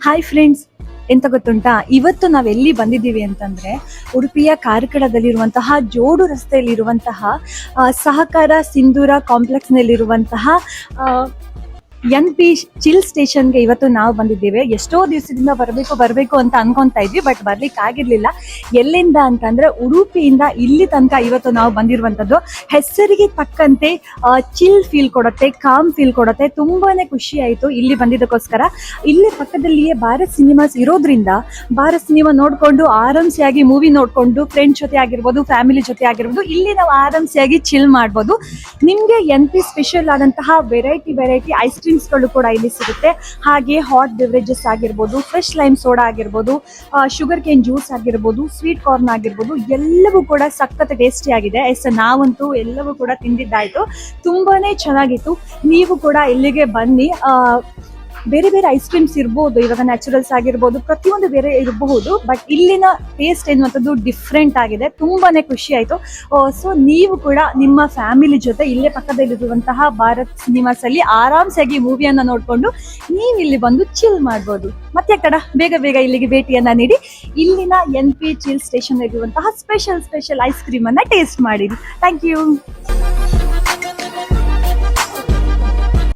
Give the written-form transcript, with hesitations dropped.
Hi friends, ಎಂತ ಗೊತ್ತುಂಟಾ, ಇವತ್ತು ನಾವೆಲ್ಲಿ ಬಂದಿದ್ದೀವಿ ಅಂತಂದ್ರೆ ಉಡುಪಿಯ ಕಾರ್ಕಳದಲ್ಲಿರುವಂತಹ ಜೋಡು ರಸ್ತೆಯಲ್ಲಿರುವಂತಹ ಸಹಕಾರ ಸಿಂಧೂರ ಕಾಂಪ್ಲೆಕ್ಸ್ನಲ್ಲಿರುವಂತಹ NP ಚಿಲ್ ಸ್ಟೇಷನ್ಗೆ ಇವತ್ತು ನಾವು ಬಂದಿದ್ದೇವೆ. ಎಷ್ಟೋ ದಿವಸದಿಂದ ಬರಬೇಕು ಅಂತ ಅನ್ಕೊಂತಾ ಇದ್ವಿ, ಬಟ್ ಬರ್ಲಿಕ್ಕೆ ಆಗಿರ್ಲಿಲ್ಲ. ಎಲ್ಲಿಂದ ಅಂತಂದ್ರೆ ಉಡುಪಿಯಿಂದ ಇಲ್ಲಿ ತನಕ ಇವತ್ತು ನಾವು ಬಂದಿರುವಂತದ್ದು. ಹೆಸರಿಗೆ ತಕ್ಕಂತೆ ಚಿಲ್ ಫೀಲ್ ಕೊಡುತ್ತೆ, ಕಾಮ್ ಫೀಲ್ ಕೊಡುತ್ತೆ. ತುಂಬಾನೇ ಖುಷಿ ಆಯ್ತು ಇಲ್ಲಿ ಬಂದಿದ್ದಕ್ಕೋಸ್ಕರ. ಇಲ್ಲಿ ಪಕ್ಕದಲ್ಲಿಯೇ ಭಾರತ್ ಸಿನಿಮಾಸ್ ಇರೋದ್ರಿಂದ ಭಾರತ್ ಸಿನಿಮಾ ನೋಡ್ಕೊಂಡು ಆರಾಮ್ಸಿಯಾಗಿ ಮೂವಿ ನೋಡ್ಕೊಂಡು ಫ್ರೆಂಡ್ಸ್ ಜೊತೆ ಆಗಿರ್ಬೋದು, ಫ್ಯಾಮಿಲಿ ಜೊತೆ ಆಗಿರ್ಬೋದು, ಇಲ್ಲಿ ನಾವು ಆರಾಮ್ಸಿಯಾಗಿ ಚಿಲ್ ಮಾಡ್ಬೋದು. ನಿಮ್ಗೆ NP ಸ್ಪೆಷಲ್ ಆದಂತಹ ವೆರೈಟಿ ಐಸ್ ಕ್ರೀಮ್ಸ್ಗಳು ಕೂಡ ಇಲ್ಲಿ ಸಿಗುತ್ತೆ. ಹಾಗೆ ಹಾಟ್ ಬೆವರೇಜಸ್ ಆಗಿರ್ಬೋದು, ಫ್ರೆಶ್ ಲೈಮ್ ಸೋಡಾ ಆಗಿರ್ಬೋದು, ಶುಗರ್ ಕೇನ್ ಜ್ಯೂಸ್ ಆಗಿರ್ಬೋದು, ಸ್ವೀಟ್ ಕಾರ್ನ್ ಆಗಿರ್ಬೋದು, ಎಲ್ಲವೂ ಕೂಡ ಸಖತ್ ಟೇಸ್ಟಿ ಆಗಿದೆ. ನಾವಂತೂ ಎಲ್ಲವೂ ಕೂಡ ತಿಂದಿದ್ದಾಯ್ತು, ತುಂಬಾನೇ ಚೆನ್ನಾಗಿತ್ತು. ನೀವು ಕೂಡ ಇಲ್ಲಿಗೆ ಬನ್ನಿ. ಬೇರೆ ಐಸ್ ಕ್ರೀಮ್ಸ್ ಇರ್ಬೋದು, ಇವಾಗ ನ್ಯಾಚುರಲ್ಸ್ ಆಗಿರ್ಬೋದು, ಪ್ರತಿಯೊಂದು ಬೇರೆ ಇರಬಹುದು, ಬಟ್ ಇಲ್ಲಿನ ಟೇಸ್ಟ್ ಎನ್ನುವಂಥದ್ದು ಡಿಫ್ರೆಂಟ್ ಆಗಿದೆ. ತುಂಬಾನೇ ಖುಷಿ ಆಯ್ತು. ಸೊ ನೀವು ಕೂಡ ನಿಮ್ಮ ಫ್ಯಾಮಿಲಿ ಜೊತೆ ಇಲ್ಲೇ ಪಕ್ಕದಲ್ಲಿರುವಂತಹ ಭಾರತ್ ಸಿನಿಮಾಸ್ ಅಲ್ಲಿ ಆರಾಮ್ಸಾಗಿ ಮೂವಿಯನ್ನ ನೋಡ್ಕೊಂಡು ನೀವು ಇಲ್ಲಿ ಬಂದು ಚಿಲ್ ಮಾಡ್ಬೋದು. ಮತ್ತೆ ಕಡ ಬೇಗ ಇಲ್ಲಿಗೆ ಭೇಟಿಯನ್ನ ನೀಡಿ ಇಲ್ಲಿನ NP ಚಿಲ್ ಸ್ಟೇಷನ್ ಇರುವಂತಹ ಸ್ಪೆಷಲ್ ಐಸ್ ಕ್ರೀಮ್ ಅನ್ನ ಟೇಸ್ಟ್ ಮಾಡಿ. Thank you.